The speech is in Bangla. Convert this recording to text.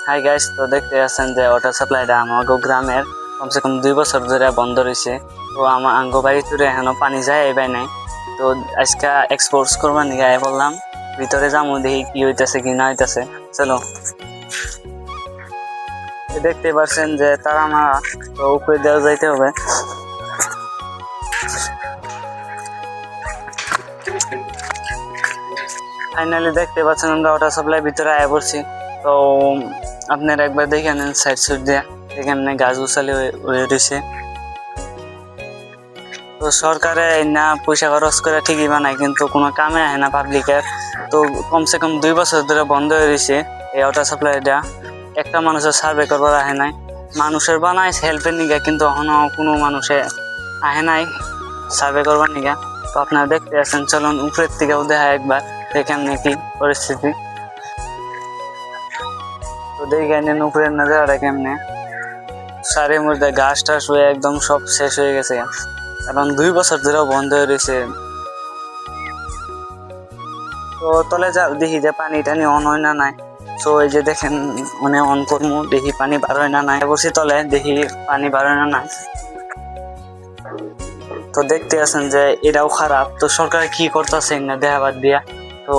হাই গাইস, তো দেখতে আছেন যে ওয়াটার সাপ্লাইটা আমাগো গ্রামের কমসে কম 2 বছর ধরে বন্ধ রয়েছে। তো আমার আঙ্গো বাড়ি তুলে এখনো পানি যায় এবার নাই। তো আজকে এক্সপোর্টস করবার নিয়ে আয় বললাম, ভিতরে যাবো দেখি কি হইতেছে কি না হইতেছে। চলো, দেখতে পাচ্ছেন যে তারা মারা, তো উপরে দেওয়া যাইতে হবে। ফাইনালি দেখতে পাচ্ছেন আমরা ওয়াটার সাপ্লাই ভিতরে আয় পড়ছি। তো আপনারা একবার দেখে নেন সাইড সুইড দিয়ে, এখানে গাছ গুছালি হয়ে রয়েছে। তো সরকারে না পয়সা খরচ করে ঠিকই বানায়, কিন্তু কোনো কামে আহে না পাবলিকের। তো কমসে কম 2 বছর ধরে বন্ধ হয়ে রয়েছে এই ওয়াটার সাপ্লাইটা। একটা মানুষের সার্ভে করবার আহে নাই, মানুষের বানায় হেল্পের নিগা, কিন্তু এখনো কোনো মানুষে আহে নাই সার্ভে করবার নিগা। তো আপনারা দেখতে আসেন, চলুন উপরের থেকেও দেখা একবার দেখেন নাকি পরিস্থিতি। তো দেখে নেন উপরের নজারা কেমনে, সারের মধ্যে ঘাস টাস হয়ে একদম সব শেষ হয়ে গেছে, কারণ 2 বছর ধরেও বন্ধ হয়ে রয়েছে। তো তলে যা দেখি যে পানি টানি অন হয় না নাই। তো এই যে দেখেন, মানে অন করবো দেখি পানি বার হয় না নাই, বসে তলে দেখি পানি বার হয় না নাই। তো দেখতে আছেন যে এটাও খারাপ। তো সরকার কি করতেছে না দেখাবার দিয়া। তো